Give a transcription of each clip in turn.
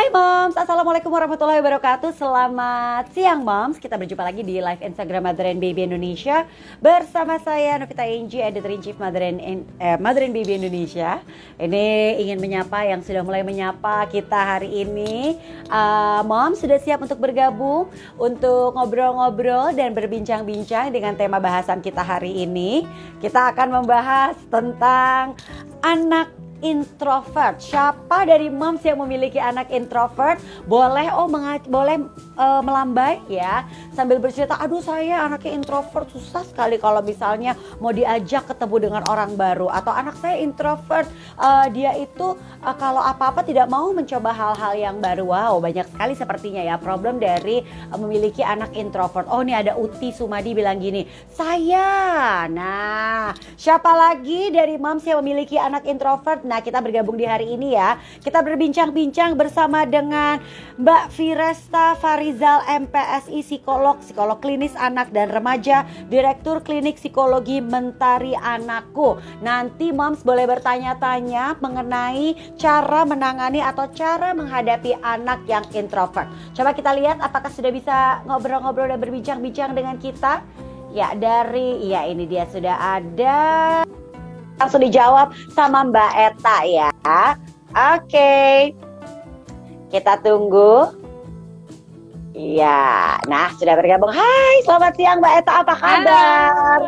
Hai Moms, Assalamualaikum warahmatullahi wabarakatuh. Selamat siang Moms. Kita berjumpa lagi di live Instagram Mother and Baby Indonesia bersama saya Novita Inji, Editor-in-Chief Mother and Baby Indonesia. Ini ingin menyapa yang sudah mulai menyapa kita hari ini. Moms sudah siap untuk bergabung, untuk ngobrol-ngobrol dan berbincang-bincang dengan tema bahasan kita hari ini. Kita akan membahas tentang anak introvert. Siapa dari moms yang memiliki anak introvert boleh melambai ya sambil bercerita, aduh saya anaknya introvert, susah sekali kalau misalnya mau diajak ketemu dengan orang baru, atau anak saya introvert, dia itu kalau apa-apa tidak mau mencoba hal-hal yang baru. Wow, banyak sekali sepertinya ya problem dari memiliki anak introvert. Oh, ini ada Uti Sumadi bilang gini, saya. Nah, siapa lagi dari moms yang memiliki anak introvert? Nah, kita bergabung di hari ini ya. Kita berbincang-bincang bersama dengan Mbak Firesta Farizal, MPSI, psikolog klinis anak dan remaja, Direktur Klinik Psikologi Mentari Anakku. Nanti moms boleh bertanya-tanya mengenai cara menangani atau cara menghadapi anak yang introvert. Coba kita lihat apakah sudah bisa ngobrol-ngobrol dan berbincang-bincang dengan kita. Ya, ini dia sudah ada. Langsung dijawab sama Mbak Eta ya. Oke. Kita tunggu. Iya. Nah, sudah bergabung. Hai, selamat siang Mbak Eta, apa kabar?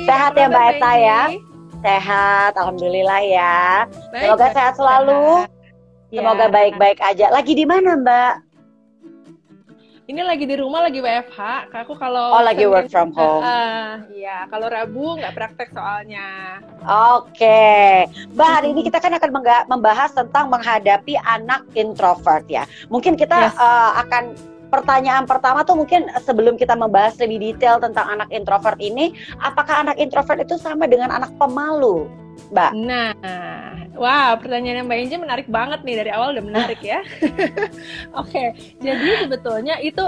Sehat ya Mbak Eta ya? Sehat, alhamdulillah ya. Baik, semoga sehat selalu. Semoga baik-baik aja. Lagi di mana Mbak? Ini lagi di rumah, lagi WFH. Aku kalau lagi work from home. Iya, kalau Rabu nggak praktek soalnya. Oke, Mbak, hari ini kita kan akan membahas tentang menghadapi anak introvert ya. Mungkin kita akan pertanyaan pertama tuh mungkin sebelum kita membahas lebih detail tentang anak introvert ini, apakah anak introvert itu sama dengan anak pemalu, Mbak? Nah, wow, pertanyaan Mbak Inji menarik banget nih, dari awal udah menarik ya. Oke, jadi sebetulnya itu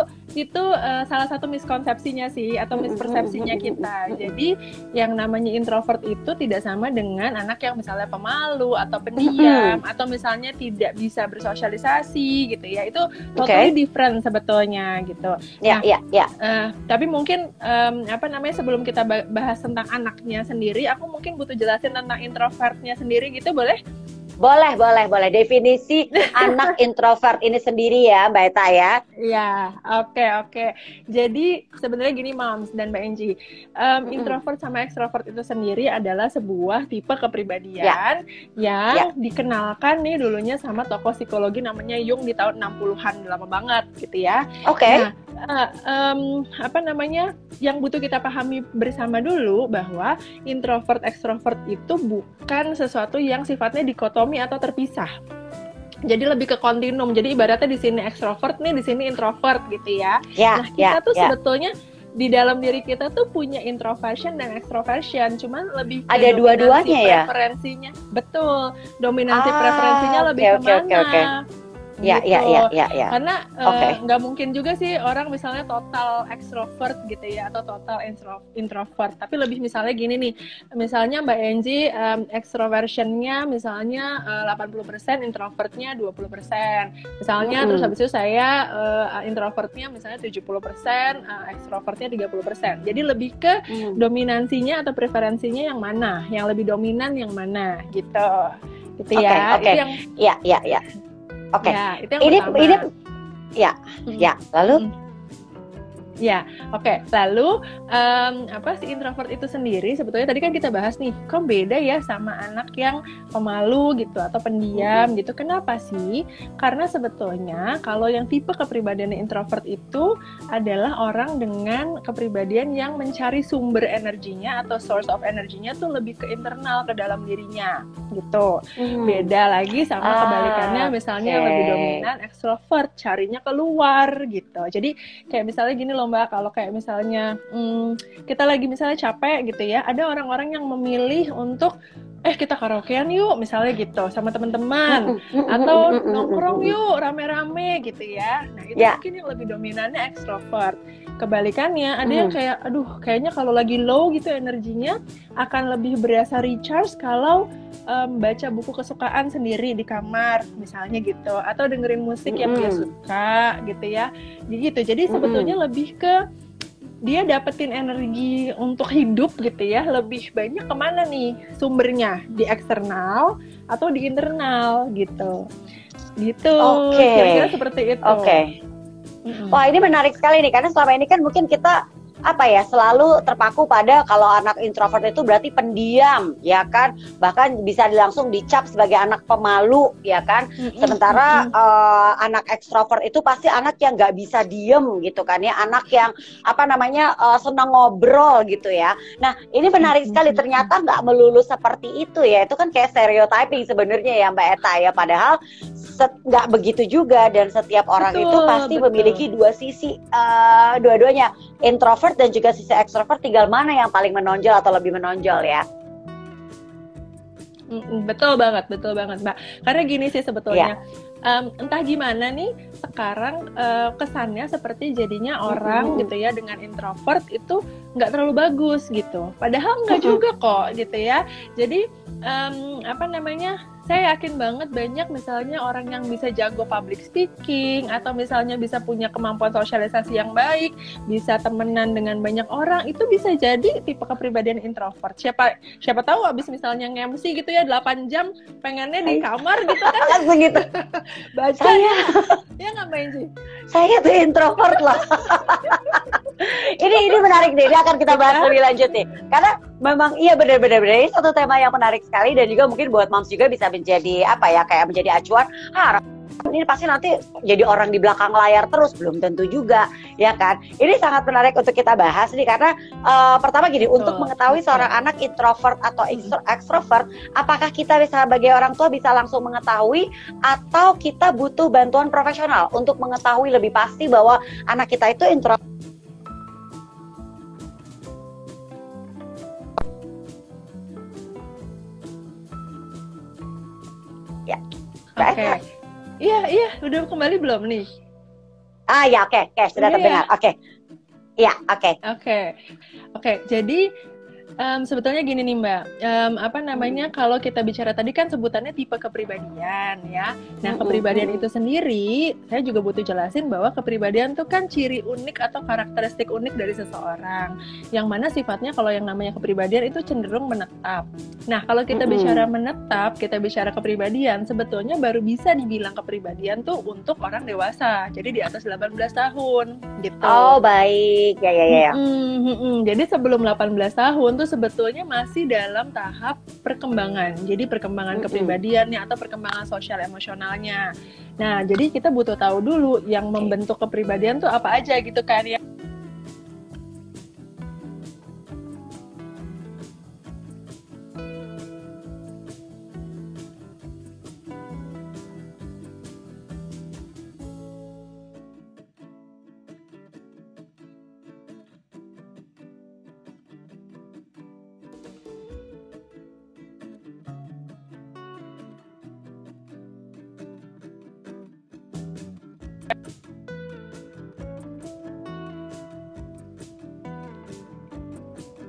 salah satu miskonsepsinya sih, atau mispersepsinya kita. Jadi yang namanya introvert itu tidak sama dengan anak yang misalnya pemalu atau pendiam, atau misalnya tidak bisa bersosialisasi gitu ya. Itu totally different sebetulnya gitu. Tapi mungkin sebelum kita bahas tentang anaknya sendiri, aku mungkin butuh jelasin tentang introvertnya sendiri gitu, boleh? Boleh. Definisi anak introvert ini sendiri ya, Mbak Eta ya. Iya, oke. Jadi sebenarnya gini Moms dan Mbak Enji, introvert sama extrovert itu sendiri adalah sebuah tipe kepribadian yang dikenalkan nih dulunya sama tokoh psikologi namanya Jung di tahun 60-an, lama banget gitu ya. Oke. Yang butuh kita pahami bersama dulu bahwa introvert extrovert itu bukan sesuatu yang sifatnya dikotomi atau terpisah. Jadi lebih ke kontinum. Jadi ibaratnya di sini extrovert nih, di sini introvert gitu ya. Kita tuh sebetulnya di dalam diri kita tuh punya introversion dan extroversion, cuman lebih ke ada dua-duanya ya. Preferensinya, betul. Dominansi preferensinya lebih kemana? Ya. Karena nggak mungkin juga sih orang misalnya total extrovert gitu ya, atau total introvert. Tapi lebih misalnya gini nih, misalnya Mbak Enji extroversionnya misalnya 80%, introvertnya 20%. Misalnya terus habis itu saya introvertnya misalnya 70%, extrovertnya 30%. Jadi lebih ke dominansinya atau preferensinya yang mana, yang lebih dominan yang mana gitu. Gitu ya. Itu yang Oke. Ya, itu yang pertama. Lalu? Lalu si introvert itu sendiri sebetulnya tadi kan kita bahas nih, kok beda ya sama anak yang pemalu gitu atau pendiam gitu. Kenapa sih? Karena sebetulnya kalau yang tipe kepribadian introvert itu adalah orang dengan kepribadian yang mencari sumber energinya atau source of energinya tuh lebih ke internal, ke dalam dirinya gitu. Beda lagi sama kebalikannya, misalnya yang lebih dominan extrovert, carinya keluar gitu. Jadi kayak misalnya gini loh Mbak, kalau kayak misalnya kita lagi misalnya capek gitu ya, ada orang-orang yang memilih untuk kita karaokean yuk misalnya gitu sama teman-teman, atau nongkrong yuk rame-rame gitu ya. Nah itu mungkin yang lebih dominannya extrovert. Kebalikannya, ada yang kayak, aduh, kayaknya kalau lagi low gitu energinya akan lebih berasa recharge kalau baca buku kesukaan sendiri di kamar, misalnya gitu, atau dengerin musik yang dia suka, gitu ya. Gitu. Jadi sebetulnya lebih ke dia dapetin energi untuk hidup gitu ya, lebih banyak kemana nih sumbernya, di eksternal atau di internal gitu. Gitu. Kira-kira seperti itu. Wah, ini menarik sekali nih, karena selama ini kan mungkin kita selalu terpaku pada kalau anak introvert itu berarti pendiam, ya kan, bahkan bisa langsung dicap sebagai anak pemalu, ya kan. Sementara anak ekstrovert itu pasti anak yang nggak bisa diem gitu kan ya, anak yang senang ngobrol gitu ya. Nah, ini menarik sekali, ternyata nggak melulu seperti itu ya, itu kan kayak stereotyping sebenarnya ya Mbak Eta ya, padahal nggak begitu juga, dan setiap orang itu pasti memiliki dua sisi, dua-duanya, introvert dan juga sisi ekstrovert, tinggal mana yang paling menonjol atau lebih menonjol ya. Betul banget Mbak. Karena gini sih sebetulnya, entah gimana nih sekarang kesannya seperti jadinya orang gitu ya dengan introvert itu nggak terlalu bagus gitu. Padahal nggak juga kok gitu ya. Jadi saya yakin banget banyak misalnya orang yang bisa jago public speaking, atau misalnya bisa punya kemampuan sosialisasi yang baik, bisa temenan dengan banyak orang, itu bisa jadi tipe kepribadian introvert. Siapa tahu abis misalnya nge-MC gitu ya 8 jam pengennya di kamar gitu kan. Langsung gitu. Baca ya ngapain sih? Saya tuh introvert loh. ini menarik deh, ini akan kita bahas lebih lanjut nih. Karena memang iya benar-benar ini satu tema yang menarik sekali, dan juga mungkin buat moms juga bisa menjadi kayak menjadi acuan. Ini pasti nanti jadi orang di belakang layar terus, belum tentu juga, ya kan. Ini sangat menarik untuk kita bahas nih, karena pertama gini, untuk mengetahui seorang anak introvert atau extrovert, apakah kita bisa sebagai orang tua bisa langsung mengetahui, atau kita butuh bantuan profesional untuk mengetahui lebih pasti bahwa anak kita itu introvert? Ya, Oke. Iya, udah kembali belum nih? Oke, sudah terdengar. Oke. Iya, oke. Oke, jadi sebetulnya gini nih Mbak, kalau kita bicara tadi kan sebutannya tipe kepribadian ya. Nah, kepribadian itu sendiri, saya juga butuh jelasin bahwa kepribadian itu kan ciri unik atau karakteristik unik dari seseorang, yang mana sifatnya kalau yang namanya kepribadian itu cenderung menetap. Nah, kalau kita bicara menetap, kita bicara kepribadian, sebetulnya baru bisa dibilang kepribadian tuh untuk orang dewasa, jadi di atas 18 tahun gitu. Oh, baik. Ya. Jadi sebelum 18 tahun tuh sebetulnya masih dalam tahap perkembangan. Jadi perkembangan kepribadiannya atau perkembangan sosial emosionalnya. Nah, jadi kita butuh tahu dulu yang membentuk kepribadian tuh apa aja gitu kan ya.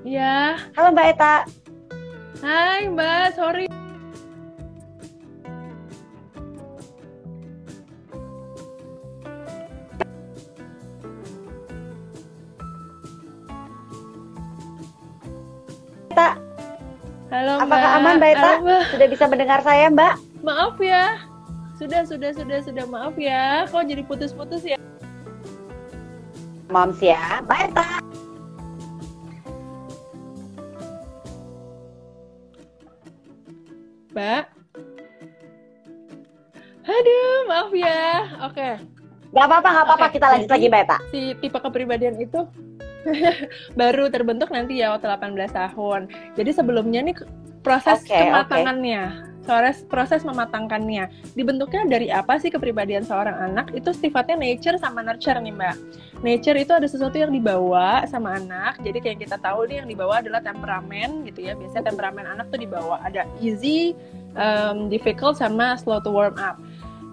Ya. Halo Mbak Eta. Hai Mbak, sorry. Eta. Halo Mbak. Apakah aman Mbak Eta? Sudah bisa mendengar saya Mbak? Maaf ya. Sudah. Maaf ya. Kok jadi putus-putus ya? Moms ya, Mbak Eta. Mbak. Aduh, maaf ya. Oke. Gak apa-apa, kita lanjut lagi Mbak Eta. Si tipe kepribadian itu baru terbentuk nanti ya waktu 18 tahun. Jadi sebelumnya nih proses kematangannya. Proses mematangkannya. Dibentuknya dari apa sih kepribadian seorang anak? Itu sifatnya nature sama nurture nih Mbak. Nature itu ada sesuatu yang dibawa sama anak. Jadi kayak kita tahu nih yang dibawa adalah temperamen gitu ya. Biasanya temperamen anak tuh dibawa. Ada easy, difficult, sama slow to warm up.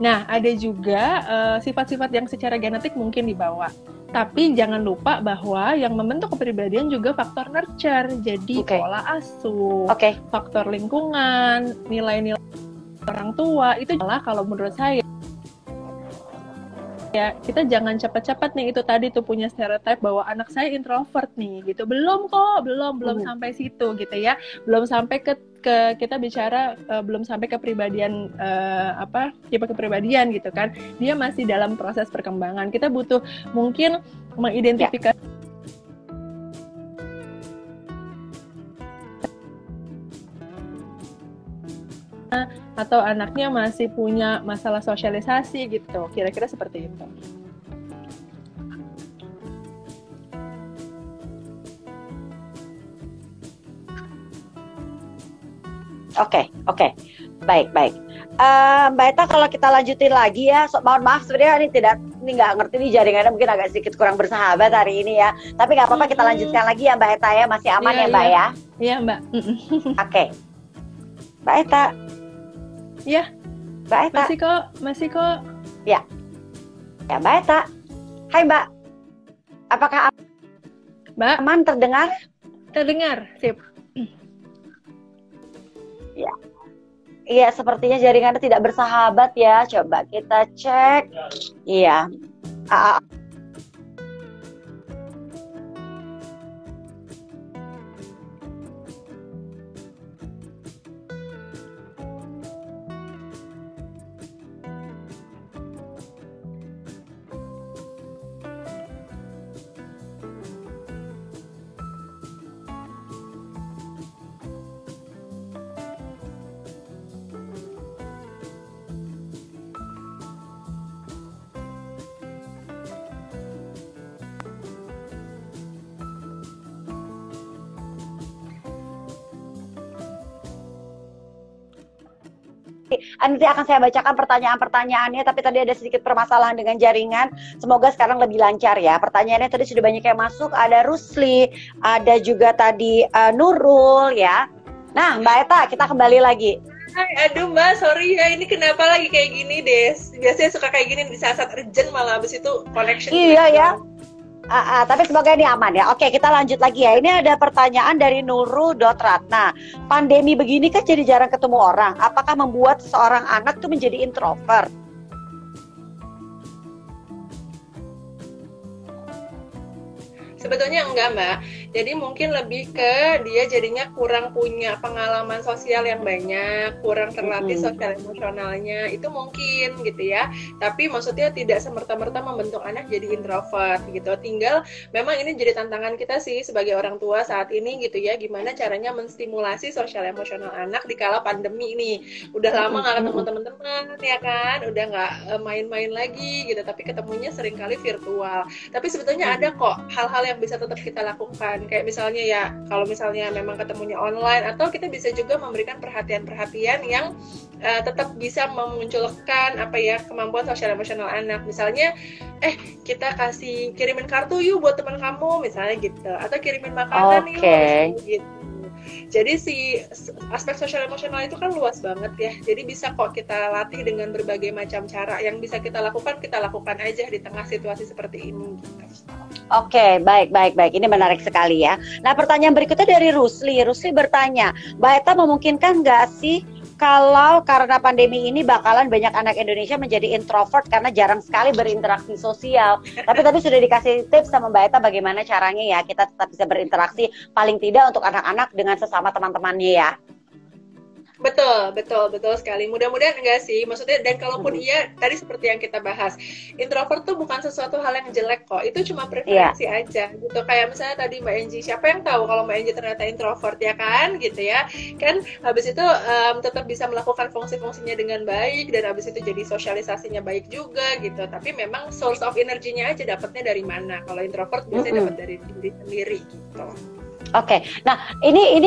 Nah, ada juga sifat-sifat yang secara genetik mungkin dibawa. Tapi jangan lupa bahwa yang membentuk kepribadian juga faktor nurture. Jadi pola asuh, faktor lingkungan, nilai-nilai orang tua itu adalah kalau menurut saya ya kita jangan cepat-cepat nih itu tadi tuh punya stereotip bahwa anak saya introvert nih gitu. Belum kok, belum sampai situ gitu ya. Belum sampai ke kita bicara belum sampai kepribadian tipe kepribadian gitu kan. Dia masih dalam proses perkembangan. Kita butuh mungkin mengidentifikasi atau anaknya masih punya masalah sosialisasi gitu. Kira-kira seperti itu. Oke. Baik. Mbak Eta, kalau kita lanjutin lagi ya, mohon maaf sebenarnya ini nggak ngerti nih jaringannya mungkin agak sedikit kurang bersahabat hari ini ya. Tapi nggak apa-apa, kita lanjutkan lagi ya Mbak Eta ya, masih aman ya Mbak ya? Iya Mbak. Oke. Mbak Eta. Iya. Mbak Eta. Masih kok. Ya. Ya Mbak Eta. Hai Mbak. Apakah Mbak aman terdengar? Terdengar, sip. Ya. Iya, sepertinya jaringannya tidak bersahabat ya. Coba kita cek. Iya. Nanti akan saya bacakan pertanyaan-pertanyaannya, tapi tadi ada sedikit permasalahan dengan jaringan. Semoga sekarang lebih lancar ya. Pertanyaannya tadi sudah banyak yang masuk. Ada Rusli, ada juga tadi Nurul ya. Nah Mbak Eta, kita kembali lagi. Hai, aduh Mbak, sorry ya, ini kenapa lagi kayak gini Des? Biasanya suka kayak gini di saat-saat urgent malah habis itu connection. Iya ya. Tapi semoga ini aman ya. Oke, kita lanjut lagi ya. Ini ada pertanyaan dari Nurul.Ratna. Pandemi begini kan jadi jarang ketemu orang. Apakah membuat seorang anak tuh menjadi introvert? Sebetulnya enggak Mbak, jadi mungkin lebih ke dia jadinya kurang punya pengalaman sosial yang banyak, kurang terlatih sosial emosionalnya, itu mungkin gitu ya. Tapi maksudnya tidak semerta-merta membentuk anak jadi introvert gitu. Tinggal memang ini jadi tantangan kita sih sebagai orang tua saat ini gitu ya, gimana caranya menstimulasi sosial emosional anak di kala pandemi ini. Udah lama nggak ketemu teman-teman ya kan, udah nggak main-main lagi gitu, tapi ketemunya seringkali virtual. Tapi sebetulnya ada kok hal-hal yang bisa tetap kita lakukan, kayak misalnya ya kalau misalnya memang ketemunya online, atau kita bisa juga memberikan perhatian-perhatian yang tetap bisa memunculkan kemampuan sosial emosional anak. Misalnya kita kirimin kartu yuk buat teman kamu misalnya gitu, atau kirimin makanan yuk gitu. Jadi aspek sosial emosional itu kan luas banget ya. Jadi bisa kok kita latih dengan berbagai macam cara. Yang bisa kita lakukan aja di tengah situasi seperti ini gitu. Oke, baik. Ini menarik sekali ya. Nah, pertanyaan berikutnya dari Rusli. Rusli bertanya, Mbak Eta memungkinkan nggak sih kalau karena pandemi ini bakalan banyak anak Indonesia menjadi introvert karena jarang sekali berinteraksi sosial. Tapi tadi sudah dikasih tips sama Mbak Eta bagaimana caranya ya kita tetap bisa berinteraksi paling tidak untuk anak-anak dengan sesama teman-temannya ya. Betul sekali. Mudah-mudahan enggak sih. Maksudnya, dan kalaupun iya, tadi seperti yang kita bahas, introvert tuh bukan sesuatu hal yang jelek kok. Itu cuma preferensi aja. Gitu. Kayak misalnya tadi Mbak Enji, siapa yang tahu kalau Mbak Enji ternyata introvert ya kan? Gitu ya. Kan habis itu tetap bisa melakukan fungsi-fungsinya dengan baik, dan habis itu jadi sosialisasinya baik juga gitu. Tapi memang source of energinya aja dapatnya dari mana. Kalau introvert biasanya dapat dari diri sendiri gitu. Oke, nah ini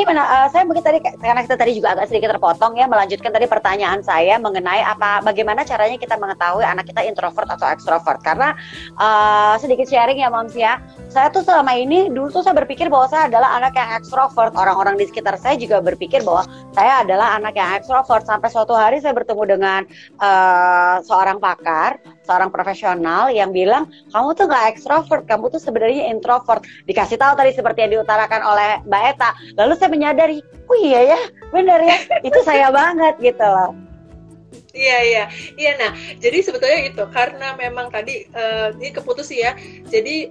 saya mungkin tadi karena kita tadi juga agak sedikit terpotong ya, melanjutkan tadi pertanyaan saya mengenai bagaimana caranya kita mengetahui anak kita introvert atau extrovert. Karena sedikit sharing ya Moms ya, saya tuh selama ini dulu tuh saya berpikir bahwa saya adalah anak yang extrovert. Orang-orang di sekitar saya juga berpikir bahwa saya adalah anak yang extrovert. Sampai suatu hari saya bertemu dengan seorang pakar seorang profesional yang bilang kamu tuh nggak ekstrovert, kamu tuh sebenarnya introvert. Dikasih tahu tadi seperti yang diutarakan oleh Mbak Eta. Lalu saya menyadari, oh iya ya, benar ya, itu saya banget gitu loh. Iya. Nah, jadi sebetulnya itu karena memang tadi ini keputus ya. Jadi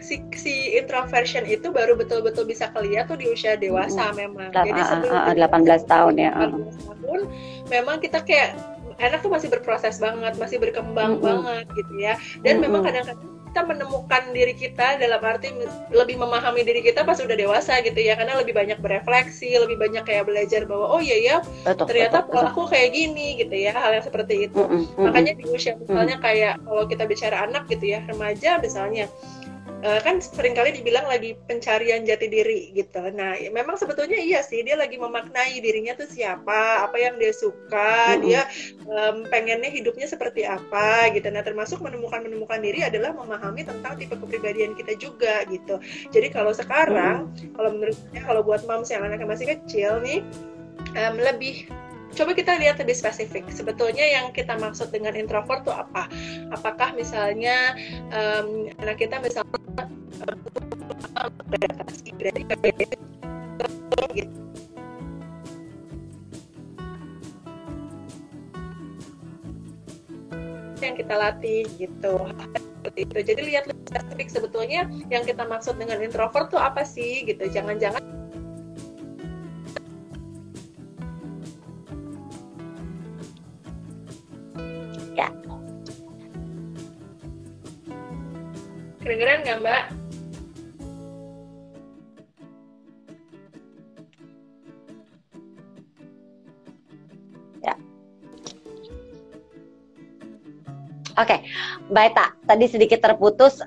si introversion itu baru betul-betul bisa kelihatan tuh di usia dewasa memang. Jadi sebelum 18 tahun ya. 18 tahun memang kita kayak anak tuh masih berproses banget, masih berkembang banget gitu ya. Dan memang kadang-kadang kita menemukan diri kita dalam arti lebih memahami diri kita pas udah dewasa gitu ya, karena lebih banyak berefleksi, lebih banyak kayak belajar bahwa oh iya ya ternyata aku kayak gini gitu ya, hal yang seperti itu. Makanya di usia misalnya kayak kalau kita bicara anak gitu ya, remaja misalnya kan seringkali dibilang lagi pencarian jati diri gitu. Nah, memang sebetulnya iya sih, dia lagi memaknai dirinya tuh siapa, apa yang dia suka, dia pengennya hidupnya seperti apa gitu. Nah, termasuk menemukan diri adalah memahami tentang tipe kepribadian kita juga gitu. Jadi kalau sekarang, kalau menurut saya, kalau buat moms yang anaknya masih kecil nih, lebih coba kita lihat lebih spesifik. Sebetulnya yang kita maksud dengan introvert tuh apa? Apakah misalnya anak kita misalnya beradaptasi berarti kayak gitu. Yang kita latih gitu. Seperti itu. Jadi lihat lebih spesifik sebetulnya yang kita maksud dengan introvert tuh apa sih gitu. Jangan-jangan kedengeran nggak Mbak? Ya. Oke, Mbak Eta, tadi sedikit terputus.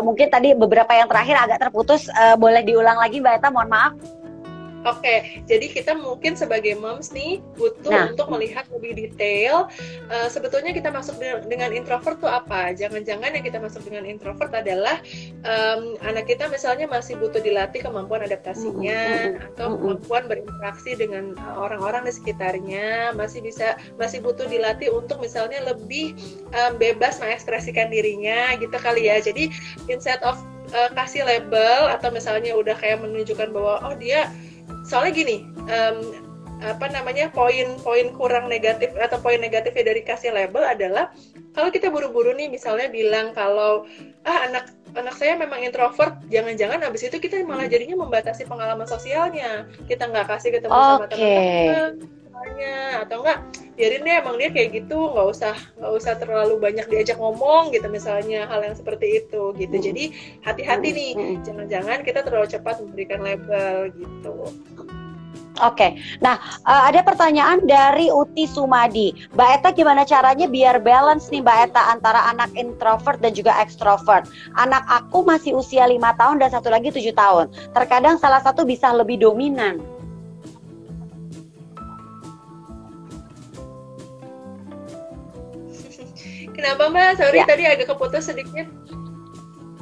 Mungkin tadi beberapa yang terakhir agak terputus. Boleh diulang lagi Mbak Eta, mohon maaf. Oke, jadi kita mungkin sebagai moms nih butuh untuk melihat lebih detail sebetulnya kita masuk dengan introvert tuh apa. Jangan-jangan yang kita masuk dengan introvert adalah anak kita misalnya masih butuh dilatih kemampuan adaptasinya atau kemampuan berinteraksi dengan orang-orang di sekitarnya, masih butuh dilatih untuk misalnya lebih bebas mengekspresikan dirinya gitu kali ya. Jadi instead of kasih label atau misalnya udah kayak menunjukkan bahwa oh dia soalnya gini, poin kurang negatif atau poin negatifnya dari kasih label adalah kalau kita buru-buru nih misalnya bilang kalau anak saya memang introvert, jangan-jangan abis itu kita malah jadinya membatasi pengalaman sosialnya, kita nggak kasih ketemu sama teman-teman atau enggak biarin deh emang dia kayak gitu, nggak usah terlalu banyak diajak ngomong gitu misalnya, hal yang seperti itu gitu. Jadi hati-hati nih, jangan-jangan kita terlalu cepat memberikan label gitu. Oke, nah ada pertanyaan dari Uti Sumadi. Mbak Eta, gimana caranya biar balance nih Mbak Eta antara anak introvert dan juga extrovert? Anak aku masih usia 5 tahun dan satu lagi 7 tahun. Terkadang salah satu bisa lebih dominan. Kenapa Mbak? Sorry tadi agak keputus sedikit.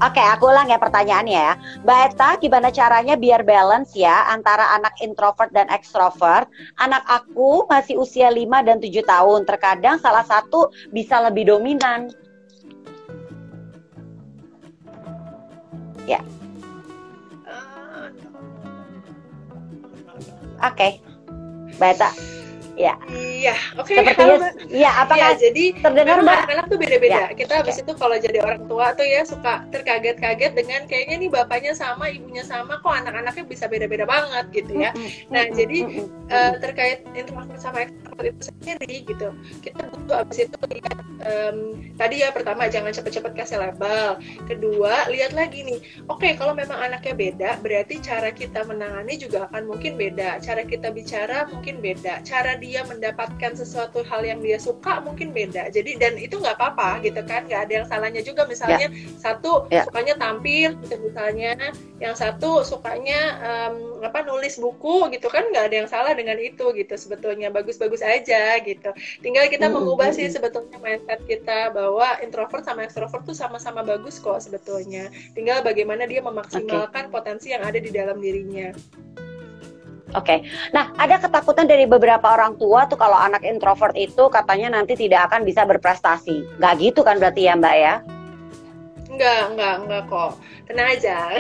Oke, aku ulang ya pertanyaannya ya. Mbak Eta, gimana caranya biar balance ya antara anak introvert dan extrovert? Anak aku masih usia 5 dan 7 tahun. Terkadang salah satu bisa lebih dominan. Ya. Oke. Mbak Eta. Ya. Iya, oke. Sepertinya, iya, apakah jadi terdengar Mbak? Anak-anak tuh beda-beda. Ya, kita habis itu kalau jadi orang tua tuh ya suka terkaget-kaget dengan kayaknya nih bapaknya sama, ibunya sama, kok anak-anaknya bisa beda-beda banget gitu ya. Nah, jadi terkait introvert sama extrovert itu sendiri gitu, kita butuh habis itu lihat tadi ya, pertama jangan cepet-cepet kasih label. Kedua, lihat lagi nih, oke, kalau memang anaknya beda, berarti cara kita menangani juga akan mungkin beda. Cara kita bicara mungkin beda. Cara dia mendapatkan sesuatu hal yang dia suka mungkin beda. Jadi dan itu nggak apa-apa gitu kan, nggak ada yang salahnya juga. Misalnya satu sukanya tampil gitu misalnya, yang satu sukanya nulis buku gitu kan, nggak ada yang salah dengan itu gitu. Sebetulnya bagus-bagus aja gitu. Tinggal kita mengubah sih sebetulnya mindset kita bahwa introvert sama extrovert tuh sama-sama bagus kok sebetulnya. Tinggal bagaimana dia memaksimalkan potensi yang ada di dalam dirinya. Oke. Nah, ada ketakutan dari beberapa orang tua tuh kalau anak introvert itu katanya nanti tidak akan bisa berprestasi. Nggak gitu kan berarti ya Mbak ya? Enggak kok. Tenang aja.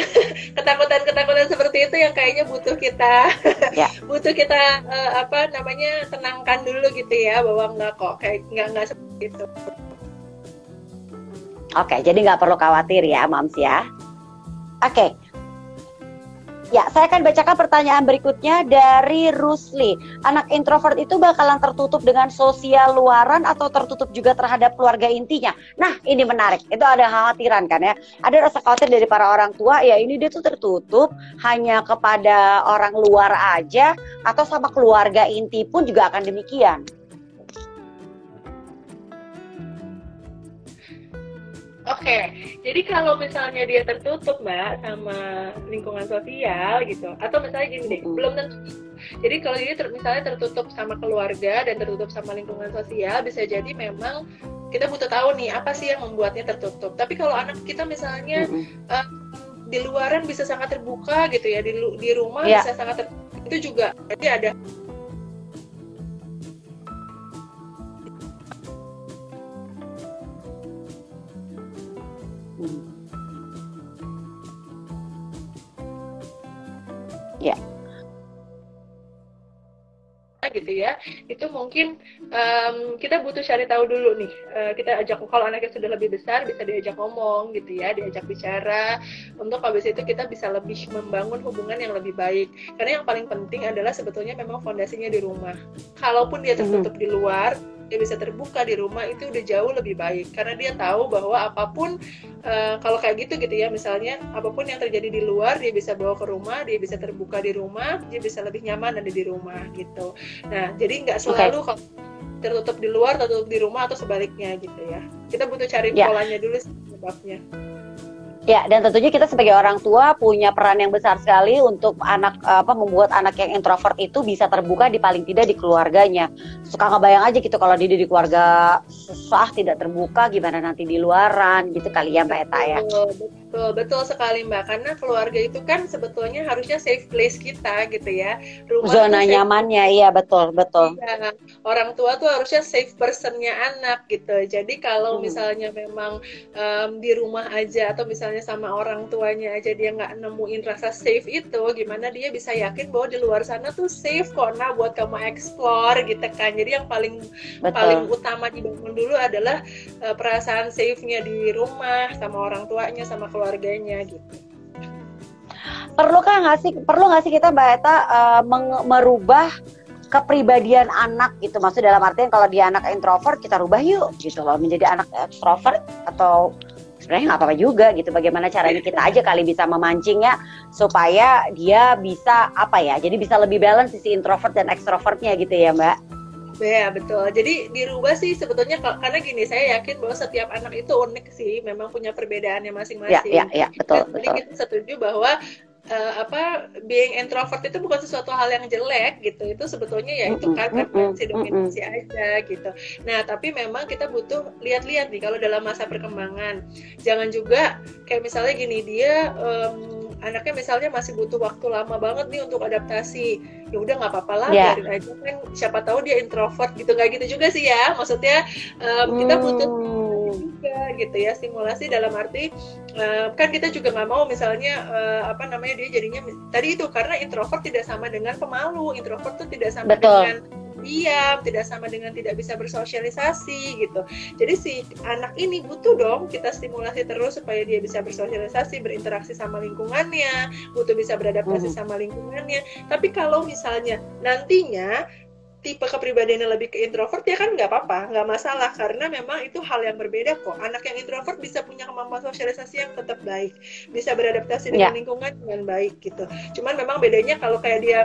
Ketakutan-ketakutan seperti itu yang kayaknya butuh kita Ya. butuh kita tenangkan dulu gitu ya, bahwa enggak kok, kayak enggak seperti itu. Oke, jadi nggak perlu khawatir ya, Mams ya. Oke. Ya, saya akan bacakan pertanyaan berikutnya dari Rusli. Anak introvert itu bakalan tertutup dengan sosial luaran atau tertutup juga terhadap keluarga intinya? Nah, ini menarik. Itu ada khawatiran kan ya. Ada rasa khawatir dari para orang tua, ya ini dia tuh tertutup hanya kepada orang luar aja atau sama keluarga inti pun juga akan demikian. Oke, jadi kalau misalnya dia tertutup Mbak sama lingkungan sosial gitu, atau misalnya gini deh, belum tentu. Jadi kalau dia misalnya tertutup sama keluarga dan tertutup sama lingkungan sosial, bisa jadi memang kita butuh tahu nih apa sih yang membuatnya tertutup. Tapi kalau anak kita misalnya di luaran bisa sangat terbuka gitu ya, di rumah bisa sangat terbuka, itu juga jadi ada. Ya. Gitu ya, itu mungkin kita butuh cari tahu dulu nih. Kita ajak, kalau anaknya sudah lebih besar bisa diajak ngomong gitu ya, diajak bicara, untuk habis itu kita bisa lebih membangun hubungan yang lebih baik. Karena yang paling penting adalah sebetulnya memang fondasinya di rumah. Kalaupun dia tertutup di luar, dia bisa terbuka di rumah, itu udah jauh lebih baik, karena dia tahu bahwa apapun kalau kayak gitu ya, misalnya apapun yang terjadi di luar dia bisa bawa ke rumah, dia bisa terbuka di rumah, dia bisa lebih nyaman ada di rumah gitu. Nah, jadi nggak selalu kalau tertutup di luar, tertutup di rumah, atau sebaliknya gitu ya. Kita butuh cari polanya dulu sebabnya. Ya, dan tentunya kita sebagai orang tua punya peran yang besar sekali untuk membuat anak yang introvert itu bisa terbuka di paling tidak di keluarganya. Suka ngebayang aja gitu kalau dia di keluarga susah, tidak terbuka, gimana nanti di luaran gitu kali ya Mbak Eta ya. Betul sekali Mbak, karena keluarga itu kan sebetulnya harusnya safe place kita gitu ya. Rumah zona nyamannya, iya betul. Iya, orang tua tuh harusnya safe personnya anak gitu. Jadi kalau misalnya memang di rumah aja atau misalnya sama orang tuanya aja dia nggak nemuin rasa safe itu, gimana dia bisa yakin bahwa di luar sana tuh safe kok, nah buat kamu explore gitu kan. Jadi yang paling utama dibangun dulu adalah perasaan safe-nya di rumah sama orang tuanya, sama keluarganya gitu. Perlu nggak sih kita Mbak Eta merubah kepribadian anak gitu, maksud dalam artian kalau dia anak introvert kita rubah yuk gitu loh menjadi anak extrovert, atau sebenarnya nggak apa-apa juga gitu, bagaimana caranya kita aja kali bisa memancingnya supaya dia bisa jadi bisa lebih balance sisi introvert dan extrovertnya gitu ya Mbak. Ya betul, jadi dirubah sih sebetulnya karena gini, saya yakin bahwa setiap anak itu unik sih, memang punya perbedaannya masing-masing. Ya, betul. Jadi kita setuju bahwa being introvert itu bukan sesuatu hal yang jelek gitu, itu sebetulnya ya itu kan preferensi dominasi aja gitu. Nah tapi memang kita butuh lihat-lihat nih kalau dalam masa perkembangan, jangan juga kayak misalnya gini, dia anaknya misalnya masih butuh waktu lama banget nih untuk adaptasi, ya udah nggak apa-apa lah, biarin aja kan, siapa tahu dia introvert gitu. Nggak gitu juga sih ya, maksudnya kita butuh juga gitu ya, stimulasi dalam arti kan kita juga nggak mau misalnya dia jadinya tadi itu, karena introvert tidak sama dengan pemalu, introvert tuh tidak sama dengan diam, tidak sama dengan tidak bisa bersosialisasi gitu. Jadi si anak ini butuh dong kita stimulasi terus supaya dia bisa bersosialisasi, berinteraksi sama lingkungannya, butuh bisa beradaptasi sama lingkungannya. Tapi kalau misalnya nantinya tipe kepribadiannya lebih ke introvert, ya kan nggak apa-apa, nggak masalah, karena memang itu hal yang berbeda kok. Anak yang introvert bisa punya kemampuan sosialisasi yang tetap baik, bisa beradaptasi dengan lingkungan dengan baik gitu. Cuman memang bedanya kalau kayak dia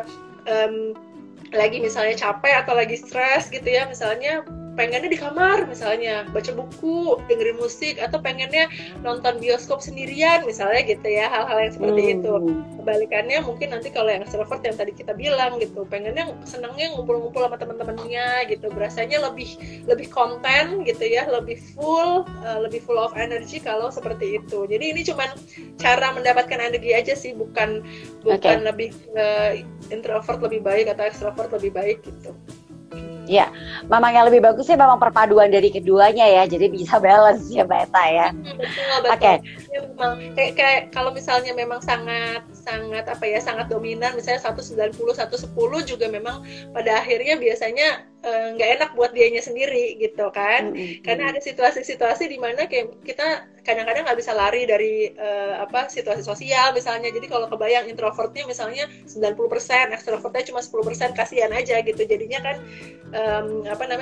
lagi misalnya capek atau lagi stres gitu ya, misalnya pengennya di kamar misalnya, baca buku, dengerin musik, atau pengennya nonton bioskop sendirian misalnya gitu ya, hal-hal yang seperti itu. Kebalikannya mungkin nanti kalau yang extrovert yang tadi kita bilang gitu, pengennya senangnya ngumpul-ngumpul sama teman-temannya gitu, berasanya lebih konten gitu ya, lebih full of energy kalau seperti itu. Jadi ini cuman cara mendapatkan energi aja sih, bukan lebih introvert lebih baik atau extrovert lebih baik gitu. Ya, memang yang lebih bagus sih memang perpaduan dari keduanya ya, jadi bisa balance ya Mbak Eta ya. Betul. Oke. Memang kayak kalau misalnya memang sangat sangat dominan, misalnya 190 110 juga memang pada akhirnya biasanya nggak enak buat dianya sendiri gitu kan. Karena ada situasi-situasi di mana kayak kita kadang-kadang nggak bisa lari dari situasi sosial misalnya. Jadi kalau kebayang introvertnya misalnya 90%, extrovertnya cuma 10%, kasihan aja gitu. Jadinya kan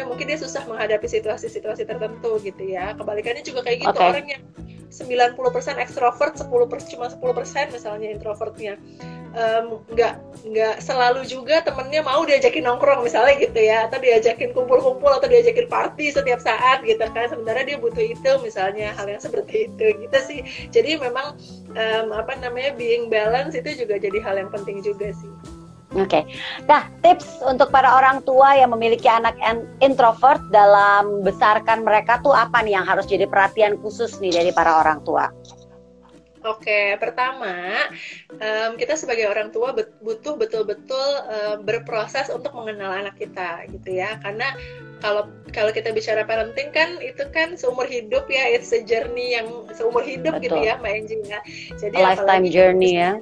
mungkin dia susah menghadapi situasi-situasi tertentu gitu ya. Kebalikannya juga kayak gitu, orang yang 90% ekstrovert, cuma 10% misalnya introvertnya. Nggak selalu juga temennya mau diajakin nongkrong misalnya gitu ya, atau diajakin kumpul-kumpul atau diajakin party setiap saat gitu kan, sementara dia butuh itu misalnya, hal yang seperti itu gitu sih. Jadi memang being balance itu juga jadi hal yang penting juga sih. Oke. Nah, tips untuk para orang tua yang memiliki anak introvert dalam besarkan mereka tuh apa nih yang harus jadi perhatian khusus nih dari para orang tua? Oke, pertama kita sebagai orang tua butuh betul-betul berproses untuk mengenal anak kita gitu ya, karena kalau kita bicara parenting kan itu kan seumur hidup ya, it's a journey yang seumur hidup. Betul. Gitu ya Mbak Enji ya. Jadi lifetime journey ya.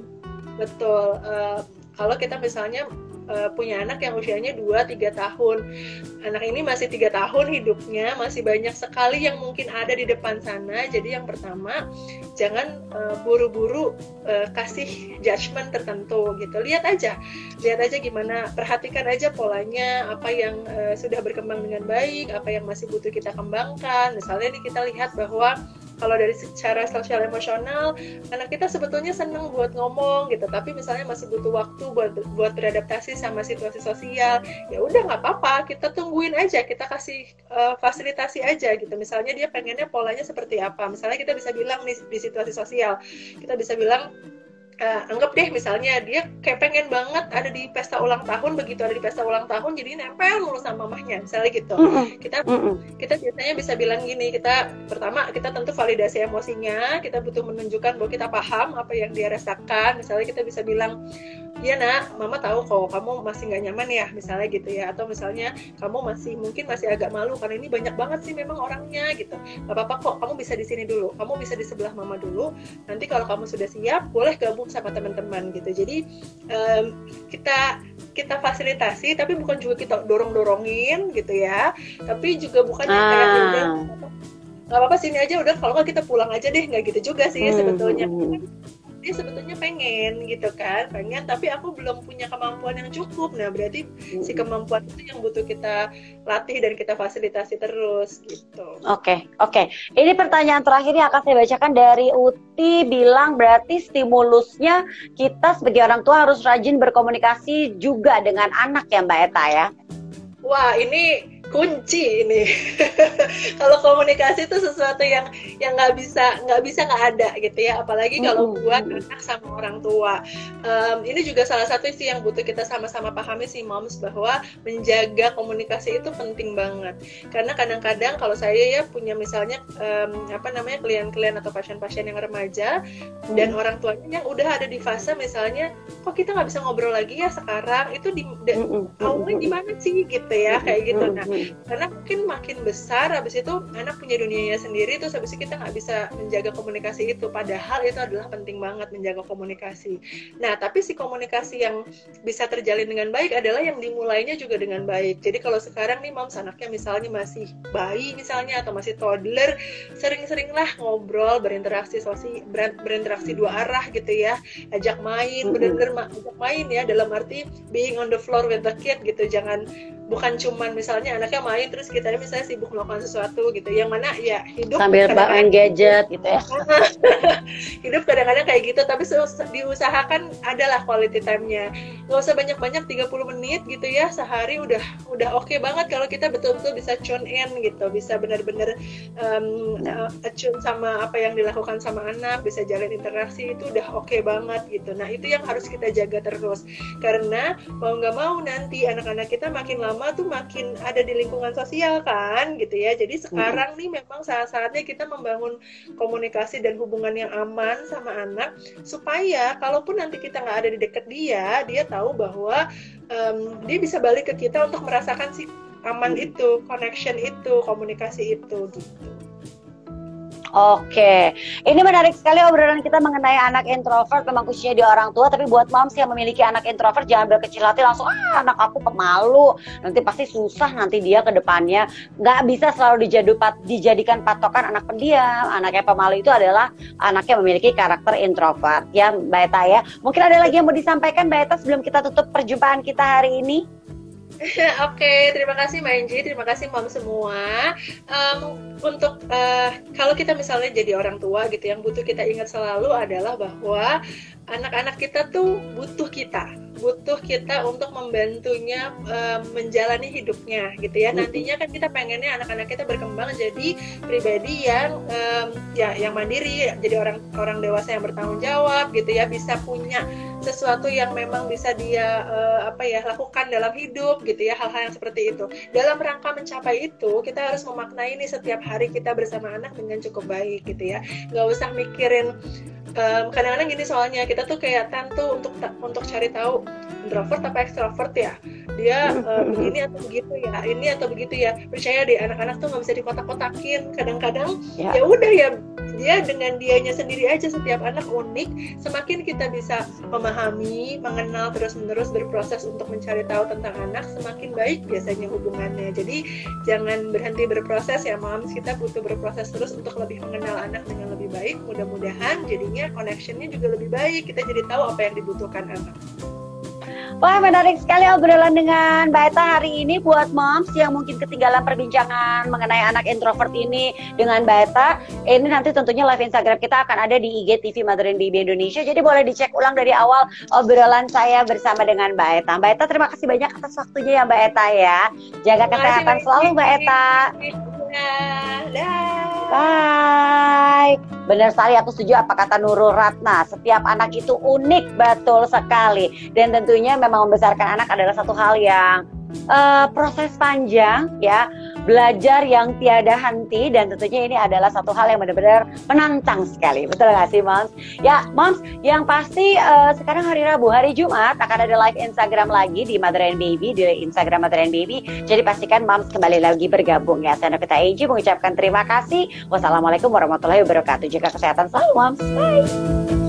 Betul. Kalau kita misalnya punya anak yang usianya 2-3 tahun, anak ini masih 3 tahun hidupnya, masih banyak sekali yang mungkin ada di depan sana. Jadi yang pertama, jangan buru-buru kasih judgement tertentu gitu. Lihat aja gimana, perhatikan aja polanya, apa yang sudah berkembang dengan baik, apa yang masih butuh kita kembangkan. Misalnya nih kita lihat bahwa kalau dari secara sosial emosional, anak kita sebetulnya senang buat ngomong gitu, tapi misalnya masih butuh waktu buat beradaptasi sama situasi sosial. Ya udah nggak apa-apa, kita tungguin aja, kita kasih fasilitasi aja gitu. Misalnya dia pengennya polanya seperti apa. Misalnya kita bisa bilang nih di situasi sosial, kita bisa bilang, anggap deh misalnya dia kayak pengen banget ada di pesta ulang tahun, begitu ada di pesta ulang tahun jadi nempel mulu sama mamahnya misalnya gitu. Kita biasanya bisa bilang gini, pertama kita tentu validasi emosinya, kita butuh menunjukkan bahwa kita paham apa yang dia rasakan. Misalnya kita bisa bilang, iya nak, mama tahu kok kamu masih nggak nyaman ya misalnya gitu ya, atau misalnya kamu mungkin masih agak malu karena ini banyak banget sih memang orangnya gitu. Gak apa-apa kok, kamu bisa di sini dulu, kamu bisa di sebelah mama dulu, nanti kalau kamu sudah siap boleh gabung sama teman-teman gitu. Jadi kita fasilitasi, tapi bukan juga kita dorongin gitu ya, tapi juga bukan yang kayak udah nggak apa-apa sini aja udah, kalau nggak kita pulang aja deh, nggak gitu juga sih sebetulnya. Dia sebetulnya pengen gitu kan, tapi aku belum punya kemampuan yang cukup. Nah berarti si kemampuan itu yang butuh kita latih dan kita fasilitasi terus gitu. Oke. Ini pertanyaan terakhir yang akan saya bacakan dari Uti, bilang berarti stimulusnya kita sebagai orang tua harus rajin berkomunikasi juga dengan anak ya Mbak Eta ya? Wah, ini kunci ini. Kalau komunikasi itu sesuatu yang nggak bisa nggak ada gitu ya, apalagi kalau buat anak sama orang tua. Ini juga salah satu sih yang butuh kita sama-sama pahami sih moms, bahwa menjaga komunikasi itu penting banget. Karena kadang-kadang kalau saya ya punya misalnya klien-klien atau pasien-pasien yang remaja dan orang tuanya yang udah ada di fase misalnya, kok kita nggak bisa ngobrol lagi ya sekarang, itu awalnya gimana sih gitu ya, kayak gitu. Nah, karena mungkin makin besar, habis itu anak punya dunianya sendiri, terus habis itu kita nggak bisa menjaga komunikasi itu, padahal itu adalah penting banget menjaga komunikasi. Nah, tapi si komunikasi yang bisa terjalin dengan baik adalah yang dimulainya juga dengan baik. Jadi kalau sekarang nih moms, anaknya misalnya masih bayi misalnya, atau masih toddler, sering-seringlah ngobrol, berinteraksi dua arah gitu ya, ajak main, bener-bener ajak main ya, dalam arti being on the floor with the kid gitu, bukan cuman misalnya anaknya main terus kita misalnya sibuk melakukan sesuatu gitu, yang mana ya hidup sambil main gadget gitu ya. Hidup kadang-kadang kayak gitu, tapi diusahakan adalah quality time-nya. nggak usah banyak-banyak, 30 menit gitu ya sehari udah oke banget kalau kita betul-betul bisa tune in gitu, bisa benar-benar attune sama apa yang dilakukan sama anak, bisa jalin interaksi, itu udah oke banget gitu. Nah itu yang harus kita jaga terus, karena mau nggak mau nanti anak-anak kita makin lama tuh makin ada di lingkungan sosial kan gitu ya. Jadi sekarang nih memang saat-saatnya kita membangun komunikasi dan hubungan yang aman sama anak, supaya kalaupun nanti kita nggak ada di dekat dia tahu bahwa dia bisa balik ke kita untuk merasakan si aman itu, connection itu, komunikasi itu gitu. Oke, ini menarik sekali obrolan kita mengenai anak introvert. Memang kuncinya di orang tua, tapi buat moms yang memiliki anak introvert jangan berkecil hati langsung anak aku pemalu, nanti pasti susah nanti dia ke depannya. Nggak bisa selalu dijadikan patokan anak pendiam. Anak yang pemalu itu adalah anak yang memiliki karakter introvert ya Mbak Eta ya. Mungkin ada lagi yang mau disampaikan Mbak Eta sebelum kita tutup perjumpaan kita hari ini? Oke, terima kasih Mbak Angie, terima kasih Mom semua. Untuk kalau kita misalnya jadi orang tua gitu, yang butuh kita ingat selalu adalah bahwa anak-anak kita tuh butuh kita untuk membantunya menjalani hidupnya gitu ya. Nantinya kan kita pengennya anak-anak kita berkembang jadi pribadi yang yang mandiri, jadi orang dewasa yang bertanggung jawab gitu ya, bisa punya sesuatu yang memang bisa dia lakukan dalam hidup gitu ya, hal-hal yang seperti itu. Dalam rangka mencapai itu, kita harus memaknai nih setiap hari kita bersama anak dengan cukup baik gitu ya. Nggak usah mikirin kadang-kadang gini, soalnya kita tuh kayak tentu untuk cari tahu introvert apa extrovert ya, dia begini atau begitu ya, ini atau begitu ya. Percaya deh, anak-anak tuh nggak bisa dikotak-kotakin. Kadang-kadang ya udah ya, dia dengan dianya sendiri aja. Setiap anak unik. Semakin kita bisa memahami, mengenal, terus-menerus berproses untuk mencari tahu tentang anak, semakin baik biasanya hubungannya. Jadi jangan berhenti berproses ya moms, kita butuh berproses terus untuk lebih mengenal anak dengan lebih baik. Mudah-mudahan jadinya connectionnya juga lebih baik, kita jadi tahu apa yang dibutuhkan anak. Wah, menarik sekali obrolan dengan Mbak Eta hari ini. Buat moms yang mungkin ketinggalan perbincangan mengenai anak introvert ini dengan Mbak Eta, ini nanti tentunya live Instagram kita akan ada di IGTV Mother and Baby Indonesia. Jadi boleh dicek ulang dari awal obrolan saya bersama dengan Mbak Eta. Mbak Eta, terima kasih banyak atas waktunya ya Mbak Eta ya. Jaga kesehatan selalu Mbak Eta. Bye. Benar sekali, aku setuju apa kata Nurul Ratna. Setiap anak itu unik, betul sekali. Dan tentunya memang membesarkan anak adalah satu hal yang proses panjang ya, belajar yang tiada henti, dan tentunya ini adalah satu hal yang benar-benar menantang sekali. Betul nggak sih moms? Ya moms, yang pasti sekarang hari Rabu, hari Jumat akan ada live Instagram lagi di Mother and Baby, di Instagram Mother and Baby. Jadi pastikan moms kembali lagi bergabung ya. Saya Novita Eji mengucapkan terima kasih. Wassalamualaikum warahmatullahi wabarakatuh. Jaga kesehatan selalu moms. Bye.